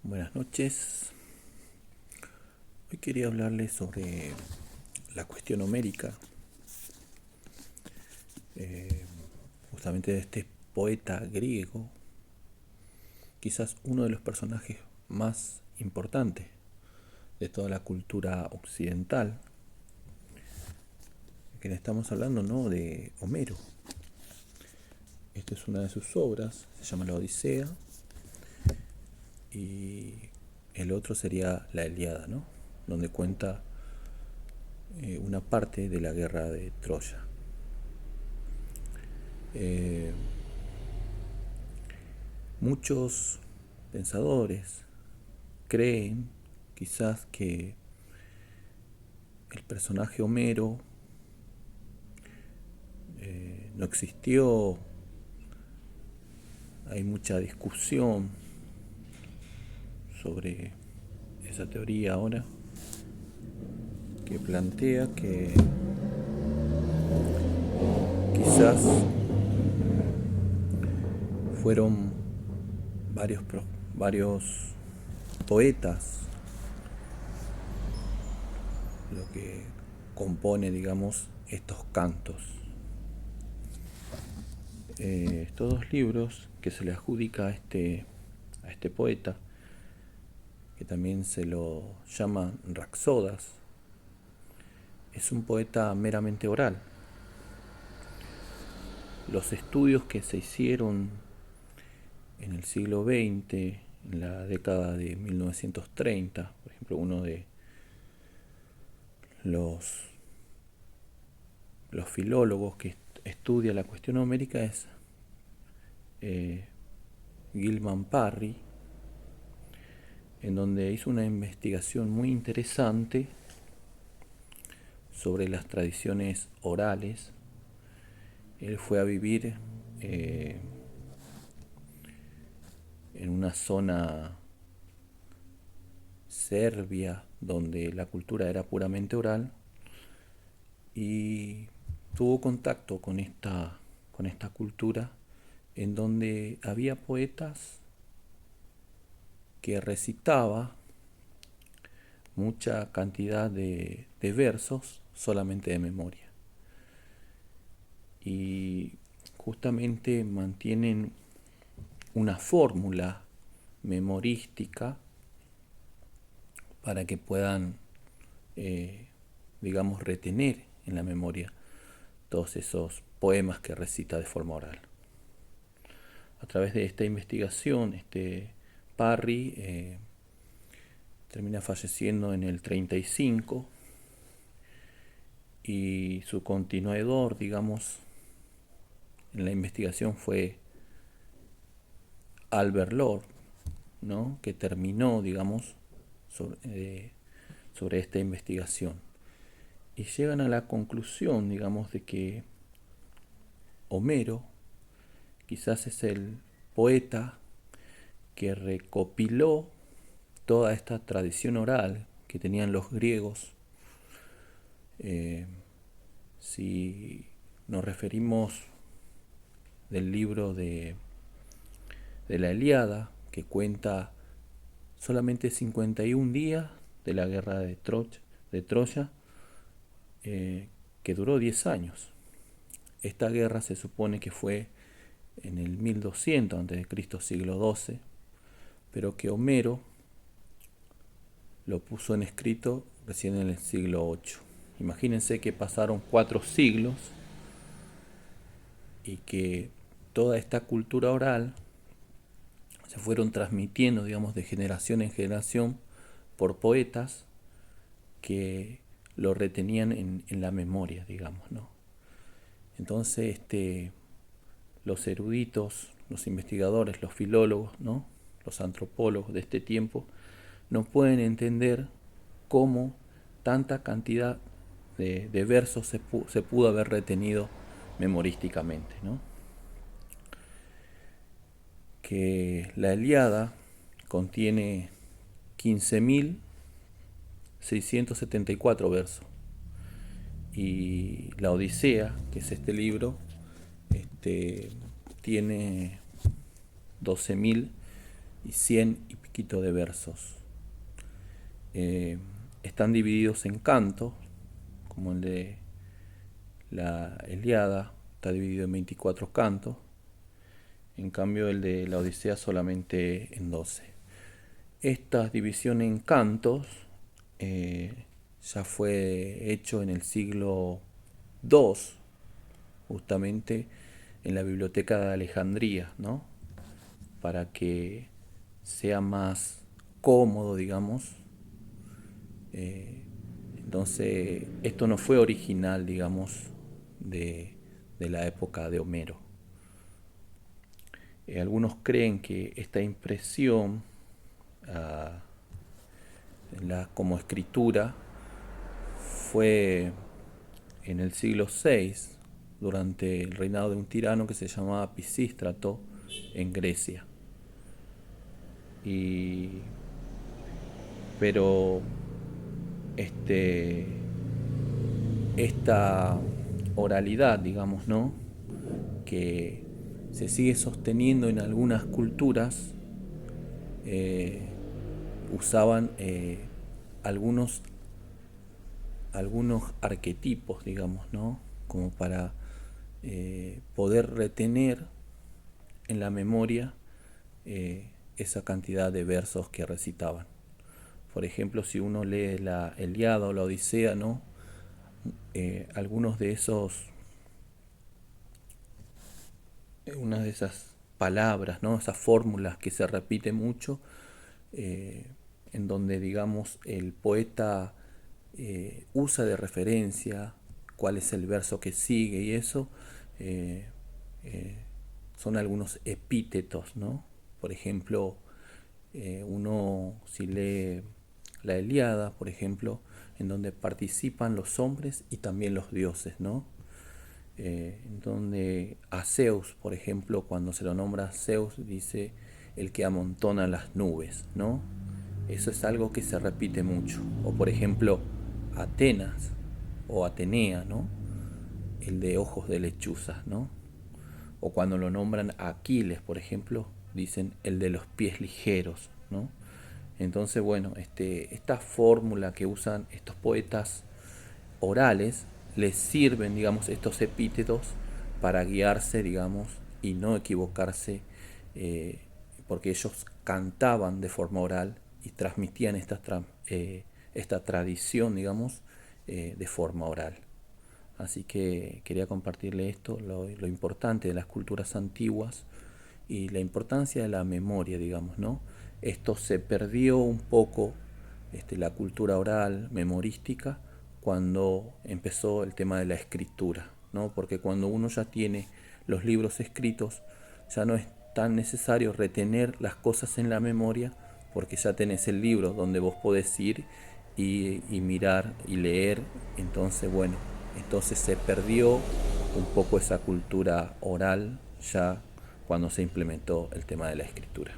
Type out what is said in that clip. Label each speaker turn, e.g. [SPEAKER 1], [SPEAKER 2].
[SPEAKER 1] Buenas noches. Hoy quería hablarles sobre la cuestión homérica, eh, justamente de este poeta griego, quizás uno de los personajes más importantes de toda la cultura occidental, que le estamos hablando, ¿no?, de Homero. Esta es una de sus obras, se llama La Odisea, y el otro sería La Ilíada, ¿no?, donde cuenta una parte de la guerra de Troya. Muchos pensadores creen quizás que el personaje Homero no existió. Hay mucha discusión sobre esa teoría ahora, que plantea que quizás fueron varios poetas lo que compone, digamos, estos cantos. Estos dos libros que se le adjudica a este poeta, que también se lo llama Rapsodas, es un poeta meramente oral. Los estudios que se hicieron en el siglo XX, en la década de 1930, por ejemplo, uno de los filólogos que estudia la cuestión homérica es Gilman Parry, en donde hizo una investigación muy interesante sobre las tradiciones orales. Él fue a vivir en una zona serbia donde la cultura era puramente oral, y tuvo contacto con esta cultura, en donde había poetas que recitaba mucha cantidad de versos solamente de memoria, y justamente mantienen una fórmula memorística para que puedan, digamos, retener en la memoria todos esos poemas que recita de forma oral. A través de esta investigación, Parry termina falleciendo en el 35, y su continuador, digamos, en la investigación fue Albert Lord, ¿no?, que terminó, digamos, sobre esta investigación. Y llegan a la conclusión, digamos, de que Homero quizás es el poeta que recopiló toda esta tradición oral que tenían los griegos. Si nos referimos del libro de la Ilíada, que cuenta solamente 51 días de la guerra de Troya, que duró 10 años. Esta guerra se supone que fue en el 1200 a.C., siglo XII, pero que Homero lo puso en escrito recién en el siglo VIII. Imagínense que pasaron 4 siglos y que toda esta cultura oral se fueron transmitiendo, digamos, de generación en generación por poetas que lo retenían en la memoria, digamos, ¿no? Entonces, los eruditos, los investigadores, los filólogos, ¿no?, los antropólogos de este tiempo, no pueden entender cómo tanta cantidad de versos se pudo haber retenido memorísticamente, ¿no? Que la Ilíada contiene 15.674 versos, y la Odisea, que es este libro, tiene 12.100 escrito de versos. Están divididos en cantos, como el de la Ilíada, está dividido en 24 cantos. En cambio el de la Odisea solamente en 12. Esta división en cantos ya fue hecho en el siglo II, justamente en la Biblioteca de Alejandría, ¿no? Para que sea más cómodo, digamos. Entonces, esto no fue original, digamos, de la época de Homero. Algunos creen que esta impresión como escritura fue en el siglo VI, durante el reinado de un tirano que se llamaba Pisístrato en Grecia. Pero esta oralidad, digamos, ¿no?, que se sigue sosteniendo en algunas culturas, usaban algunos arquetipos, digamos, ¿no?, como para poder retener en la memoria esa cantidad de versos que recitaban. Por ejemplo, si uno lee la Ilíada o la Odisea, ¿no?, algunos de unas de esas palabras, ¿no?, esas fórmulas que se repiten mucho, en donde, digamos, el poeta usa de referencia cuál es el verso que sigue, y eso son algunos epítetos, ¿no? Por ejemplo, uno si lee la Ilíada, por ejemplo, en donde participan los hombres y también los dioses, ¿no? En donde a Zeus, por ejemplo, cuando se lo nombra Zeus, dice el que amontona las nubes, ¿no? Eso es algo que se repite mucho. O por ejemplo, Atenas o Atenea, ¿no?, el de ojos de lechuzas, ¿no? O cuando lo nombran a Aquiles, por ejemplo, dicen el de los pies ligeros, ¿no? Entonces, bueno, esta fórmula que usan estos poetas orales les sirven, digamos, estos epítetos para guiarse, digamos, y no equivocarse, porque ellos cantaban de forma oral y transmitían esta tradición, digamos, de forma oral. Así que quería compartirle esto, lo importante de las culturas antiguas y la importancia de la memoria, digamos, ¿no? Esto se perdió un poco, la cultura oral, memorística, cuando empezó el tema de la escritura, ¿no? Porque cuando uno ya tiene los libros escritos, ya no es tan necesario retener las cosas en la memoria, porque ya tenés el libro donde vos podés ir y mirar y leer. Entonces, bueno, entonces se perdió un poco esa cultura oral ya cuando se implementó el tema de la escritura.